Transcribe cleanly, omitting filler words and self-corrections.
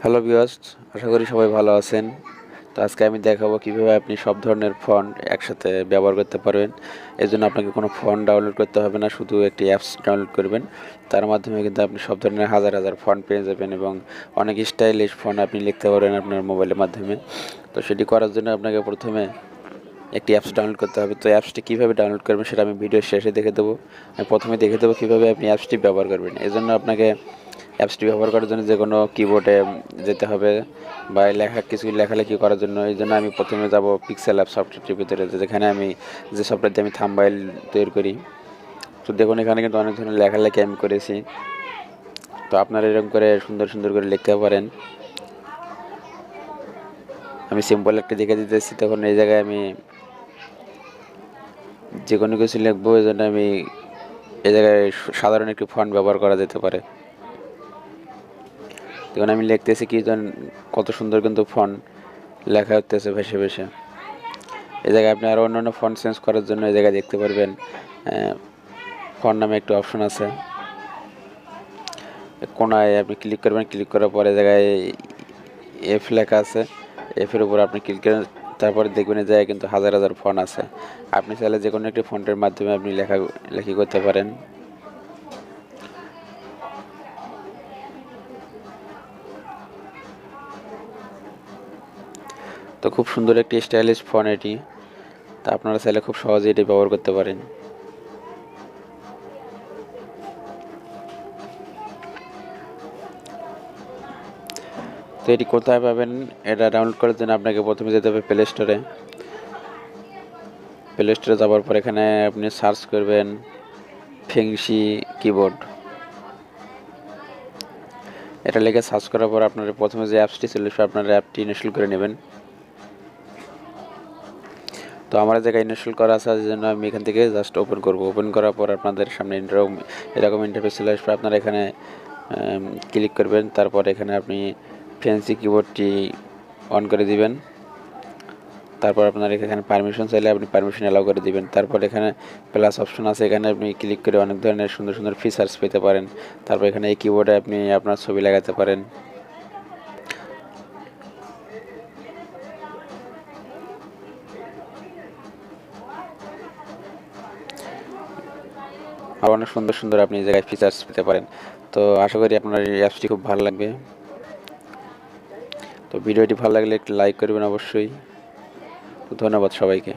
Hello viewers, আশা করি সবাই ভালো আছেন। তো আজকে আমি দেখাবো কিভাবে আপনি সব ধরনের ফন্ট একসাথে ব্যবহার করতে পারবেন। এজন্য আপনাকে কোনো ফন্ট ডাউনলোড করতে হবে না, শুধু একটি অ্যাপস ডাউনলোড করবেন। তার মাধ্যমে কিন্তু আপনি সব ধরনের হাজার হাজার ফন্ট পেয়ে যাবেন এবং অনেক স্টাইলিশ ফন্ট আপনি লিখতে পারবেন আপনার মোবাইলের মাধ্যমে। তো সেটি করার জন্য আপনাকে প্রথমে একটি অ্যাপস ডাউনলোড করতে হবে। তো অ্যাপসটি কীভাবে ডাউনলোড করবেন সেটা আমি ভিডিওর শেষে দেখে দেবো। আমি প্রথমে দেখে দেবো কীভাবে আপনি অ্যাপসটি ব্যবহার করবেন। এজন্য আপনাকে অ্যাপসটি ব্যবহার করার জন্য যে কোনো কিবোর্ডে যেতে হবে বা কিছু লেখালেখি করার জন্য। এই জন্য আমি প্রথমে যাব পিক্সেল অ্যাপ সফটওয়্যারটির ভিতরে, যেখানে আমি যে সফটওয়্যার দিয়ে আমি থাম্বনেইল তৈরি করি। তো দেখুন এখানে কিন্তু অনেক ধরনের লেখালেখি আমি করেছি। তো আপনারা এরকম করে সুন্দর সুন্দর করে লিখতে পারেন। আমি সিম্পল একটা দেখে দিতেছি। তখন এই জায়গায় আমি যে কোনো কিছু লিখবো, এই জন্য আমি এই জায়গায় সাধারণ একটি ফন্ট ব্যবহার করা যেতে পারে। দেখুন আমি লিখতেছি কি কত সুন্দর কিন্তু ফন্ট লেখা হতেছে ভেসে ভেসে। এই জায়গায় আপনি আরও অন্যান্য ফন্ট চেঞ্জ করার জন্য এই জায়গায় দেখতে পারবেন ফন্ট নামে একটি অপশন আছে। কোনায় আপনি ক্লিক করবেন, ক্লিক করার পরে জায়গায় এফ লেখা আছে। এফের উপর আপনি ক্লিক করেন, তারপরে দেখবেন এই জায়গায় কিন্তু হাজার হাজার ফন্ট আছে। আপনি চাইলে যে কোনো একটি ফন্টের মাধ্যমে আপনি লেখালেখি করতে পারেন। তো খুব সুন্দর একটি স্টাইলিশ ফন্ট এটি। তা আপনারা চাইলে খুব সহজেই এটি ব্যবহার করতে পারেন। তো এটি কোথায় পাবেন? এটা ডাউনলোড করার জন্য আপনাকে প্রথমে যেতে হবে প্লে স্টোরে। প্লে স্টোরে যাওয়ার পর এখানে আপনি সার্চ করবেন ফেংশি কিবোর্ড। এটা লিখে সার্চ করার পর আপনার প্রথমে যে অ্যাপসটি ছিল আপনার অ্যাপটি ইনস্টল করে নেবেন। তো আমার জায়গায় ইনস্টল করা আছে, এই জন্য আমি এখান থেকে জাস্ট ওপেন করব। ওপেন করার পর আপনাদের সামনে এরকম ইন্টারফেস চলে আসবে। আপনারা এখানে ক্লিক করবেন, তারপর এখানে আপনি ফ্যান্সি কিবোর্ডটি অন করে দিবেন। তারপর আপনার এখানে পারমিশন চাইলে আপনি পারমিশন অ্যালাউ করে দিবেন। তারপর এখানে প্লাস অপশন আছে, এখানে আপনি ক্লিক করে অনেক ধরনের সুন্দর সুন্দর ফিচার্স পেতে পারেন। তারপর এখানে এই কিবোর্ডে আপনি আপনার ছবি লাগাতে পারেন। আর অনেক সুন্দর সুন্দর আপনি এই জায়গায় ফিচার্স পেতে পারেন। তো আশা করি আপনার এই অ্যাপসটি খুব ভালো লাগবে। তো ভিডিওটি ভালো লাগলে একটু লাইক করবেন অবশ্যই। তো ধন্যবাদ সবাইকে।